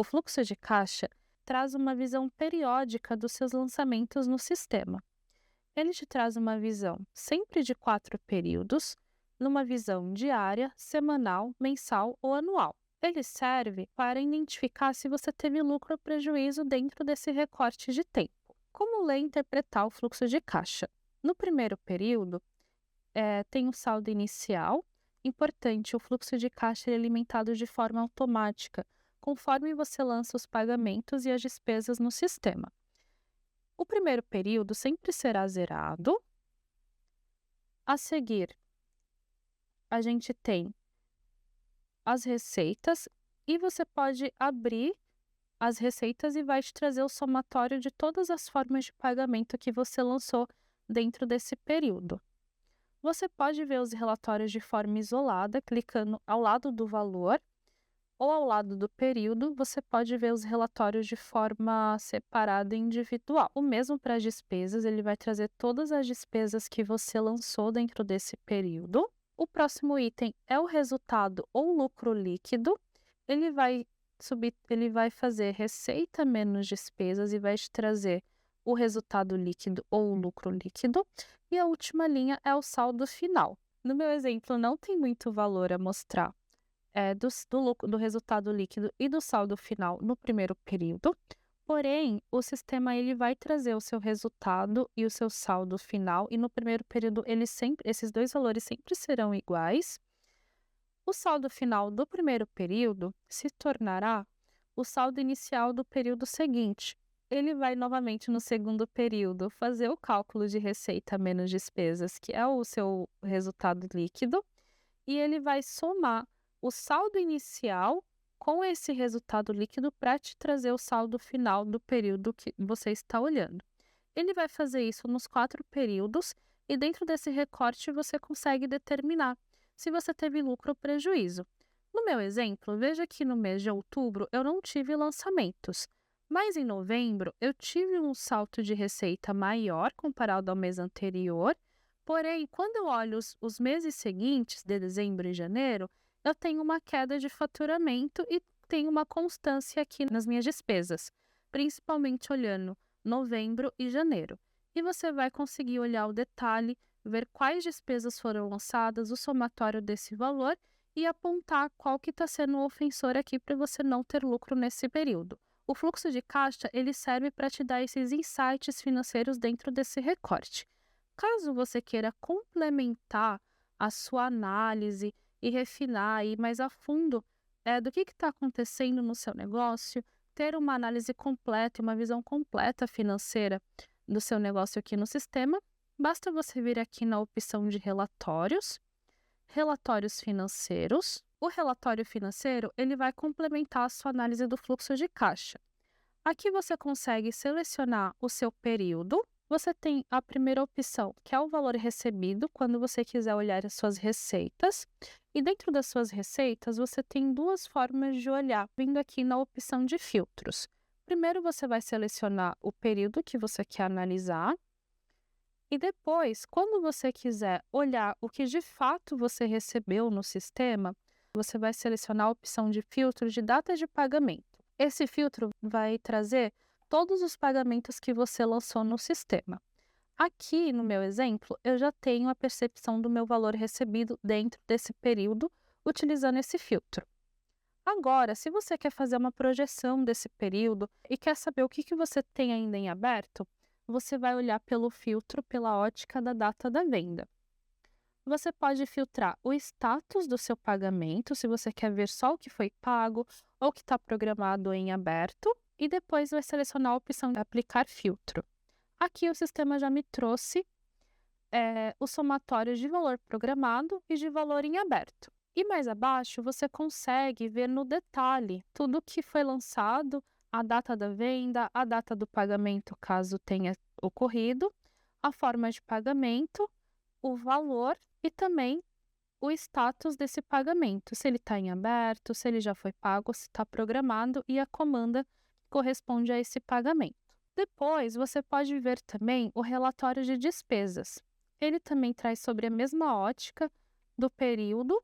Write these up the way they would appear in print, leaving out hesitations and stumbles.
O fluxo de caixa traz uma visão periódica dos seus lançamentos no sistema. Ele te traz uma visão sempre de 4 períodos, numa visão diária, semanal, mensal ou anual. Ele serve para identificar se você teve lucro ou prejuízo dentro desse recorte de tempo. Como ler e interpretar o fluxo de caixa? No primeiro período, tem o saldo inicial. Importante, o fluxo de caixa é alimentado de forma automática, conforme você lança os pagamentos e as despesas no sistema. O primeiro período sempre será zerado. A seguir, a gente tem as receitas e você pode abrir as receitas e vai te trazer o somatório de todas as formas de pagamento que você lançou dentro desse período. Você pode ver os relatórios de forma isolada, clicando ao lado do valor ou ao lado do período, você pode ver os relatórios de forma separada e individual. O mesmo para as despesas, ele vai trazer todas as despesas que você lançou dentro desse período. O próximo item é o resultado ou lucro líquido. Ele vai fazer receita menos despesas e vai te trazer o resultado líquido ou o lucro líquido. E a última linha é o saldo final. No meu exemplo, não tem muito valor a mostrar do resultado líquido e do saldo final no primeiro período, porém, o sistema ele vai trazer o seu resultado e o seu saldo final, e no primeiro período esses dois valores sempre serão iguais. O saldo final do primeiro período se tornará o saldo inicial do período seguinte. Ele vai novamente no segundo período fazer o cálculo de receita menos despesas, que é o seu resultado líquido, e ele vai somar o saldo inicial com esse resultado líquido para te trazer o saldo final do período que você está olhando. Ele vai fazer isso nos 4 períodos e dentro desse recorte você consegue determinar se você teve lucro ou prejuízo. No meu exemplo, veja que no mês de outubro eu não tive lançamentos, mas em novembro eu tive um salto de receita maior comparado ao mês anterior. Porém, quando eu olho os meses seguintes, de dezembro e janeiro, eu tenho uma queda de faturamento e tenho uma constância aqui nas minhas despesas, principalmente olhando novembro e janeiro. E você vai conseguir olhar o detalhe, ver quais despesas foram lançadas, o somatório desse valor e apontar qual que está sendo o ofensor aqui para você não ter lucro nesse período. O fluxo de caixa ele serve para te dar esses insights financeiros dentro desse recorte. Caso você queira complementar a sua análise e refinar e ir mais a fundo do que está acontecendo no seu negócio, ter uma análise completa e uma visão completa financeira do seu negócio aqui no sistema, basta você vir aqui na opção de relatórios financeiros. O relatório financeiro ele vai complementar a sua análise do fluxo de caixa. Aqui você consegue selecionar o seu período. Você tem a primeira opção, que é o valor recebido, quando você quiser olhar as suas receitas. E dentro das suas receitas, você tem 2 formas de olhar, vindo aqui na opção de filtros. Primeiro, você vai selecionar o período que você quer analisar. E depois, quando você quiser olhar o que de fato você recebeu no sistema, você vai selecionar a opção de filtro de data de pagamento. Esse filtro vai trazer todos os pagamentos que você lançou no sistema. Aqui, no meu exemplo, eu já tenho a percepção do meu valor recebido dentro desse período, utilizando esse filtro. Agora, se você quer fazer uma projeção desse período e quer saber o que você tem ainda em aberto, você vai olhar pelo filtro, pela ótica da data da venda. Você pode filtrar o status do seu pagamento, se você quer ver só o que foi pago ou o que está programado em aberto, e depois vai selecionar a opção de aplicar filtro. Aqui o sistema já me trouxe os somatórios de valor programado e de valor em aberto. E mais abaixo você consegue ver no detalhe tudo que foi lançado, a data da venda, a data do pagamento caso tenha ocorrido, a forma de pagamento, o valor e também o status desse pagamento, se ele está em aberto, se ele já foi pago, se está programado e a comanda que corresponde a esse pagamento. Depois, você pode ver também o relatório de despesas. Ele também traz sobre a mesma ótica do período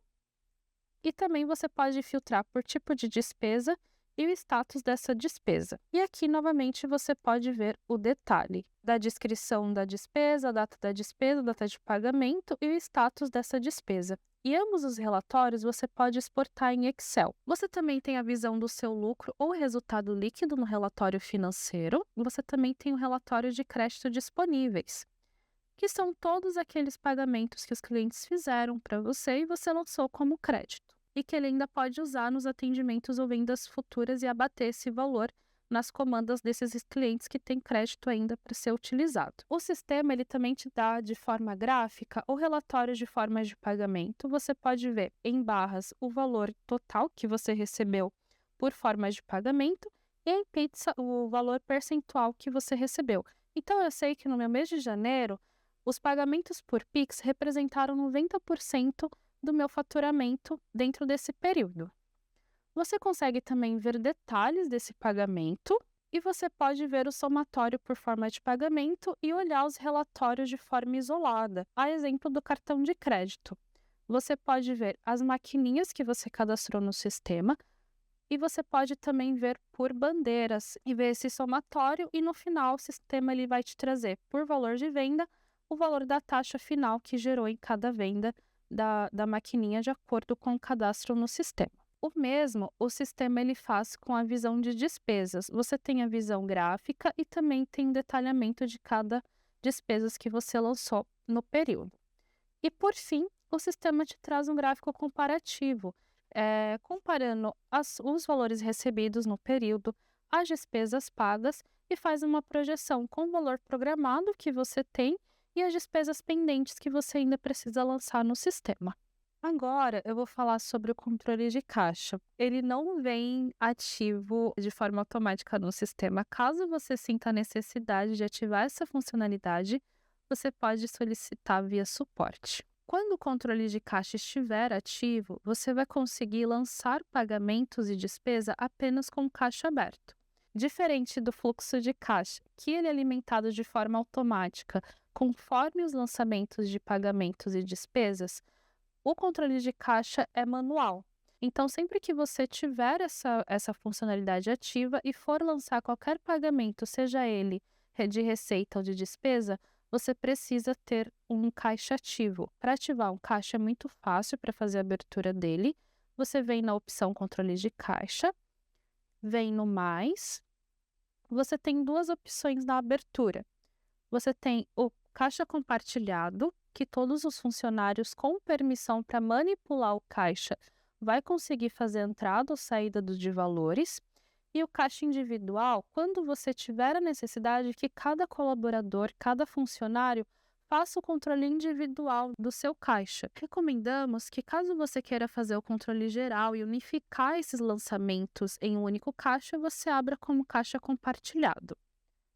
e também você pode filtrar por tipo de despesa e o status dessa despesa. E aqui, novamente, você pode ver o detalhe da descrição da despesa, a data de pagamento e o status dessa despesa. E ambos os relatórios você pode exportar em Excel. Você também tem a visão do seu lucro ou resultado líquido no relatório financeiro. E você também tem o relatório de crédito disponíveis, que são todos aqueles pagamentos que os clientes fizeram para você e você lançou como crédito, e que ele ainda pode usar nos atendimentos ou vendas futuras e abater esse valor nas comandas desses clientes que têm crédito ainda para ser utilizado. O sistema ele também te dá de forma gráfica o relatório de formas de pagamento. Você pode ver em barras o valor total que você recebeu por forma de pagamento e em pizza o valor percentual que você recebeu. Então eu sei que no meu mês de janeiro os pagamentos por Pix representaram 90% do meu faturamento dentro desse período. Você consegue também ver detalhes desse pagamento e você pode ver o somatório por forma de pagamento e olhar os relatórios de forma isolada, a exemplo do cartão de crédito. Você pode ver as maquininhas que você cadastrou no sistema e você pode também ver por bandeiras e ver esse somatório, e no final o sistema ele vai te trazer por valor de venda o valor da taxa final que gerou em cada venda da maquininha de acordo com o cadastro no sistema. O mesmo o sistema ele faz com a visão de despesas. Você tem a visão gráfica e também tem detalhamento de cada despesas que você lançou no período. E por fim, o sistema te traz um gráfico comparativo, comparando os valores recebidos no período, as despesas pagas, e faz uma projeção com o valor programado que você tem e as despesas pendentes que você ainda precisa lançar no sistema. Agora eu vou falar sobre o controle de caixa. Ele não vem ativo de forma automática no sistema. Caso você sinta a necessidade de ativar essa funcionalidade, você pode solicitar via suporte. Quando o controle de caixa estiver ativo, você vai conseguir lançar pagamentos e despesa apenas com o caixa aberto. Diferente do fluxo de caixa, que ele é alimentado de forma automática conforme os lançamentos de pagamentos e despesas, o controle de caixa é manual. Então, sempre que você tiver essa funcionalidade ativa e for lançar qualquer pagamento, seja ele de receita ou de despesa, você precisa ter um caixa ativo. Para ativar um caixa é muito fácil para fazer a abertura dele. Você vem na opção controle de caixa, vem no mais. Você tem duas opções na abertura. Você tem o caixa compartilhado, que todos os funcionários com permissão para manipular o caixa vai conseguir fazer a entrada ou saída de valores. E o caixa individual, quando você tiver a necessidade que cada colaborador, cada funcionário faça o controle individual do seu caixa. Recomendamos que, caso você queira fazer o controle geral e unificar esses lançamentos em um único caixa, você abra como caixa compartilhado.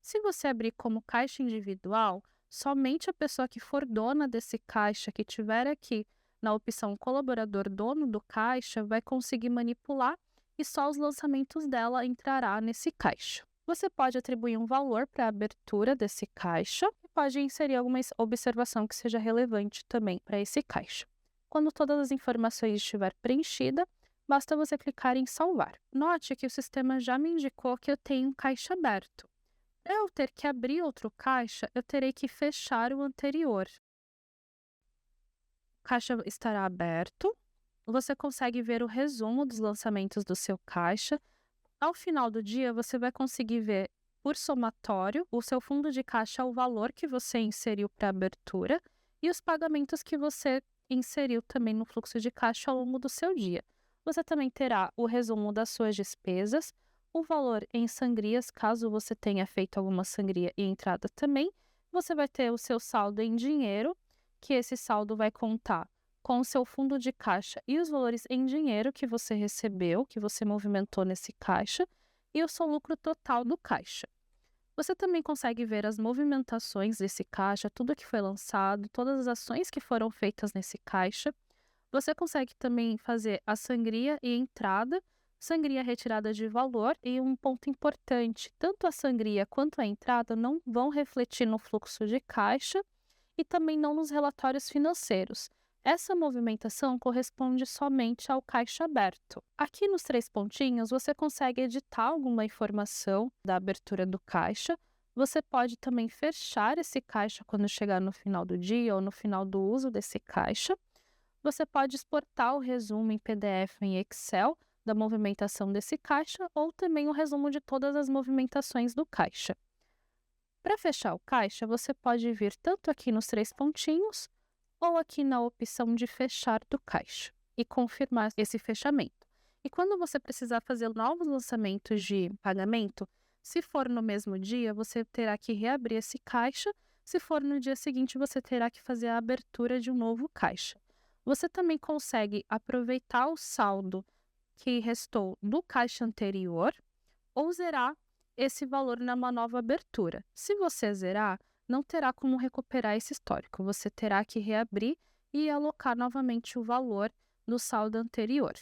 Se você abrir como caixa individual, somente a pessoa que for dona desse caixa, que tiver aqui na opção colaborador dono do caixa, vai conseguir manipular e só os lançamentos dela entrará nesse caixa. Você pode atribuir um valor para a abertura desse caixa e pode inserir alguma observação que seja relevante também para esse caixa. Quando todas as informações estiver preenchida, basta você clicar em salvar. Note que o sistema já me indicou que eu tenho um caixa aberto. Para eu ter que abrir outro caixa, eu terei que fechar o anterior. O caixa estará aberto. Você consegue ver o resumo dos lançamentos do seu caixa. Ao final do dia, você vai conseguir ver por somatório o seu fundo de caixa, o valor que você inseriu para abertura e os pagamentos que você inseriu também no fluxo de caixa ao longo do seu dia. Você também terá o resumo das suas despesas, o valor em sangrias, caso você tenha feito alguma sangria e entrada também. Você vai ter o seu saldo em dinheiro, que esse saldo vai contar com o seu fundo de caixa e os valores em dinheiro que você recebeu, que você movimentou nesse caixa, e o seu lucro total do caixa. Você também consegue ver as movimentações desse caixa, tudo que foi lançado, todas as ações que foram feitas nesse caixa. Você consegue também fazer a sangria e entrada, sangria retirada de valor, e um ponto importante, tanto a sangria quanto a entrada não vão refletir no fluxo de caixa e também não nos relatórios financeiros. Essa movimentação corresponde somente ao caixa aberto. Aqui nos três pontinhos, você consegue editar alguma informação da abertura do caixa. Você pode também fechar esse caixa quando chegar no final do dia ou no final do uso desse caixa. Você pode exportar o resumo em PDF em Excel da movimentação desse caixa ou também o resumo de todas as movimentações do caixa. Para fechar o caixa, você pode vir tanto aqui nos três pontinhos ou aqui na opção de fechar do caixa e confirmar esse fechamento. E quando você precisar fazer novos lançamentos de pagamento, se for no mesmo dia, você terá que reabrir esse caixa. Se for no dia seguinte, você terá que fazer a abertura de um novo caixa. Você também consegue aproveitar o saldo que restou do caixa anterior ou zerar esse valor numa nova abertura. Se você zerar, não terá como recuperar esse histórico. Você terá que reabrir e alocar novamente o valor no saldo anterior.